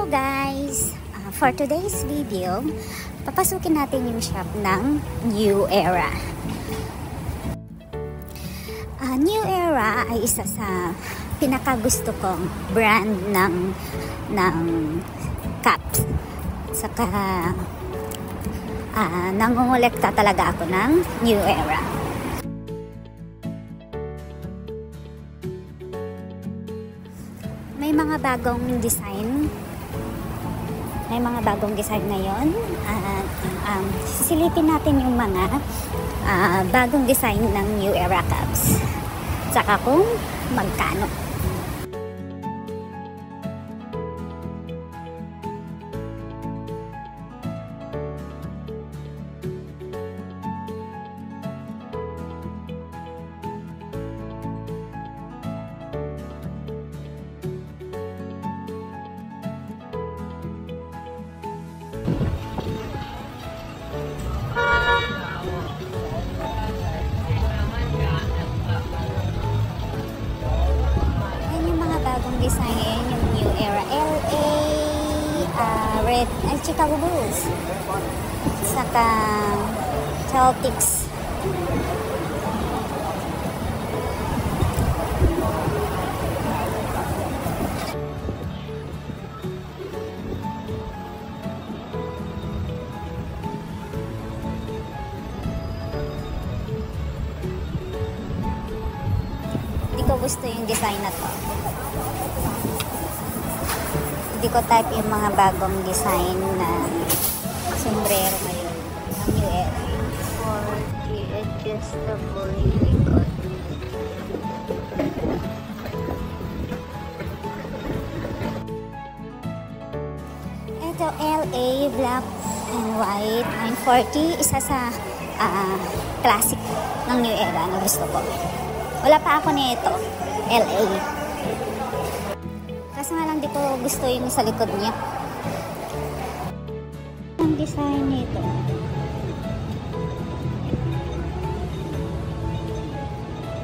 Hello guys! For today's video, papasukin natin yung shop ng New Era. New Era ay isa sa pinakagusto kong brand ng cups. Saka nangungulekta talaga ako ng New Era. May mga bagong design. May mga bagong design ngayon. Sisilipin natin yung mga bagong design ng New Era cups. Saka kung magkano. Design yung New Era LA, Red, Chicago Bulls, saka Celtics. Hindi ko gusto yung design na to. Hindi ko type yung mga bagong design na sombrero ngayon ng New Era. For the adjustable likod. Ito LA black and white 940, isa sa classic ng New Era na gusto ko. Wala pa ako nito LA. Kasi nga lang di ko gusto yung sa likod niya. Ang design nito.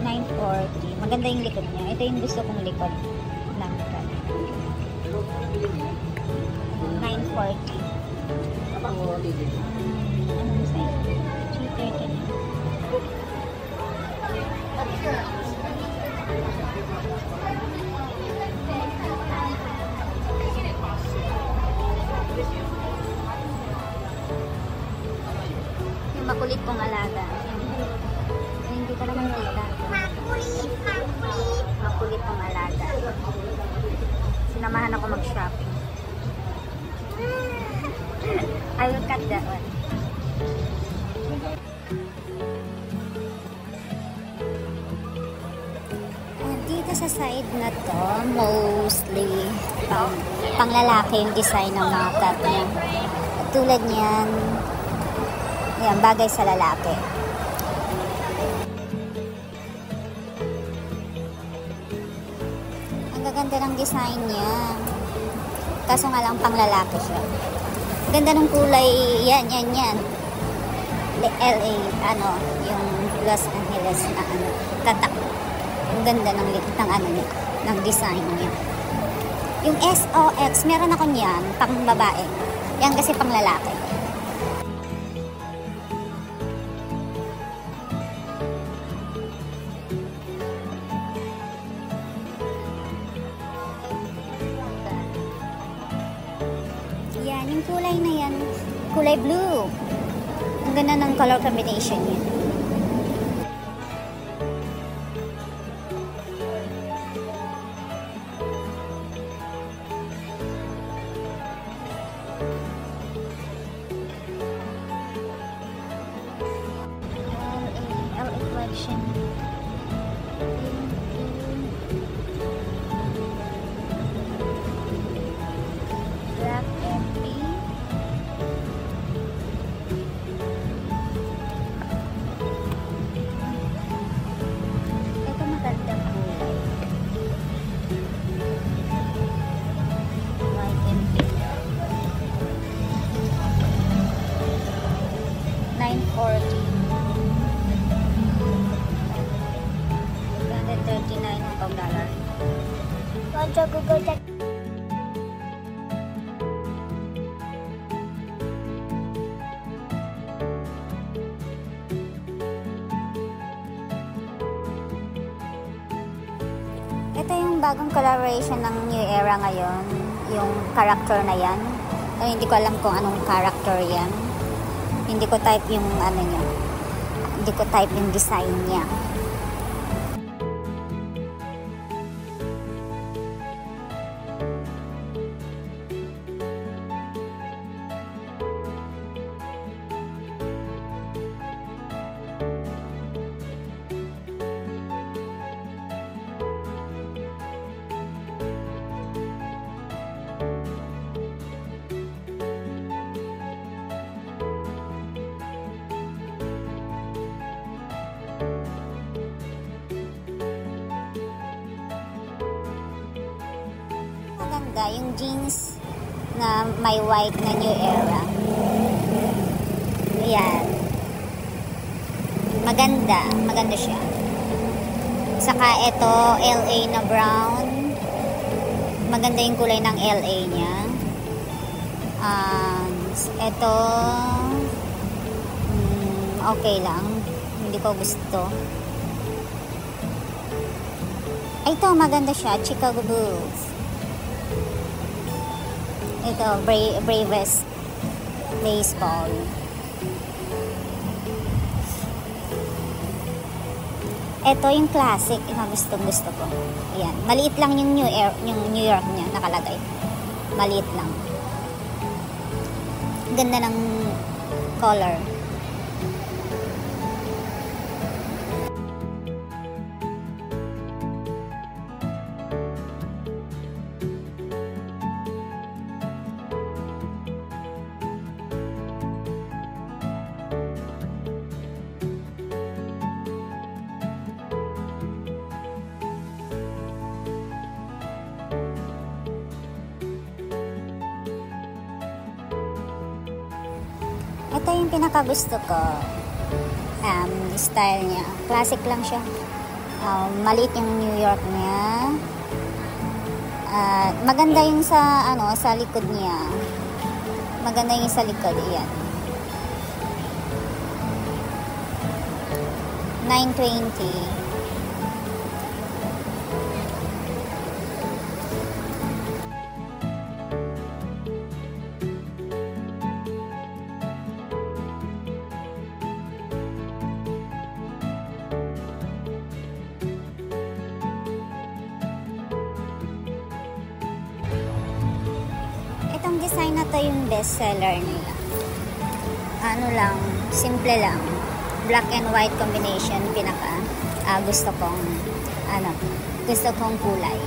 $940. Maganda yung likod niya. Ito yung gusto kong likod. $940. Anong design? $330. Yung makulit kong alaga. Hindi ka naman kita. Makulit kong alaga. Sinamahan ako mag-shopping. I will cut that one. Dito sa side na to, mostly panglalaki yung design ng mga cup niya. Tulad niyan, yan, bagay sa lalaki. Ang gaganda ng design niya. Kaso nga lang panglalaki siya. Ganda ng kulay, yan. LA, yung Los Angeles na tatak. Ang ganda ng design niya. Yung SOX, meron ako niyan, pang babae. Yan kasi pang lalaki. Yan, yung kulay na yan, kulay blue. Ang ganda ng color combination niya. Black MP. Ito magandang kulay. White MP. $940. $139 ang $1. Google that. bagong collaboration ng New Era ngayon, yung character na yan. Ay, hindi ko alam kung anong character yan. Hindi ko type yung ano niya. Hindi ko type yung design niya. Maganda yung jeans na may white na New Era. Ayan. Maganda siya. Saka ito, LA na brown. Maganda yung kulay ng LA niya. Ito, okay lang. Hindi ko gusto. Ito, maganda siya. Chicago Bulls. Ito, Bravest Baseball. Ito yung classic. Ito, gusto ko. Ayan. Maliit lang yung New York niya nakalagay. Maliit lang. Ganda ng color. Ito yung pinakagusto ko. Style niya. Classic lang siya. Maliit yung New York niya. Maganda yung sa likod niya. Maganda yung sa likod. Ayan. 920. Itong design na to yung best seller nila. Ano lang, simple lang. Black and white combination pinaka gusto kong kulay.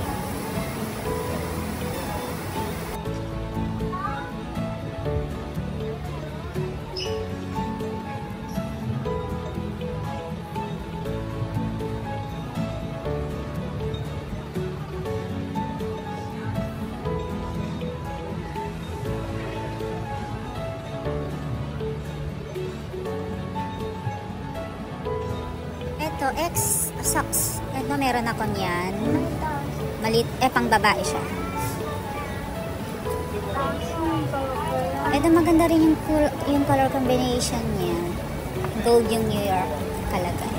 Ito, X socks. Ito, meron ako niyan. Malit, pang babae siya. Ito, maganda rin yung color combination niya. Gold yung New York kalagay.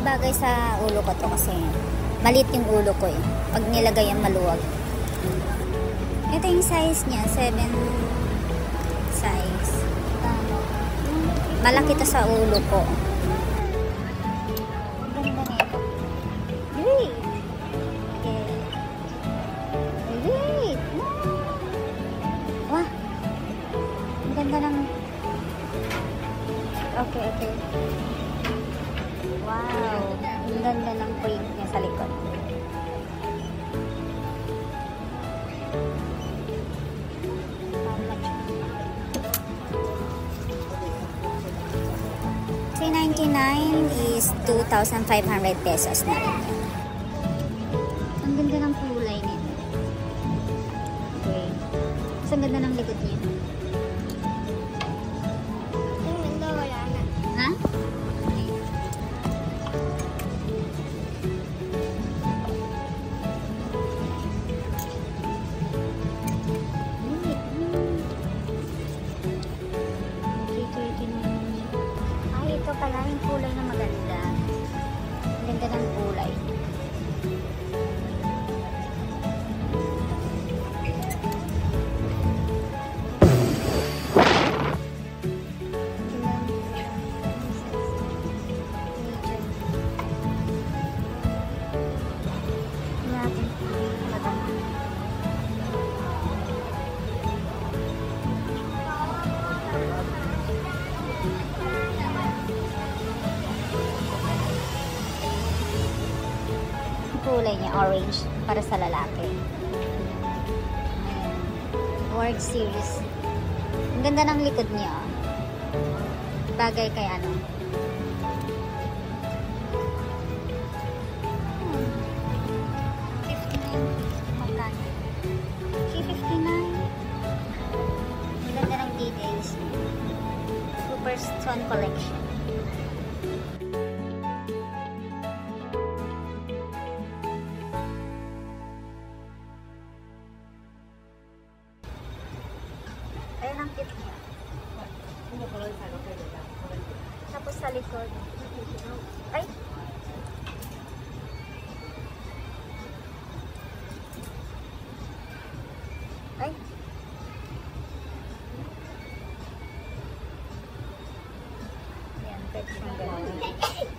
Bagay sa ulo ko to kasi maliit yung ulo ko eh. Pag nilagay yan maluwag. Ito yung size niya, 7 size. Malaki to sa ulo ko. Ganda nito. Wait! Okay. Wait! ganda ng... Okay, okay. Wow. Ang ganda ng print niya sa likod. How much? $399 is 2,500 pesos na rin. Ang ganda ng kulay nito. Okay. So, ang ganda ng likod niya. Ang ganda, wala na. Ha? Ay, ito pala yung kulay na maganda. Ang ganda ng kulay. Kulay niya orange para sa lalaki. Ayan. Word series. Ang ganda ng likod niya. Bagay kay ano. Hmm. 59. Magkano? 359. Ang ganda ng details. Super Stone Collection. Ayan ang tip niya. Tapos sa likod. Ay! Ay! Ayan, pwede siyang ganun.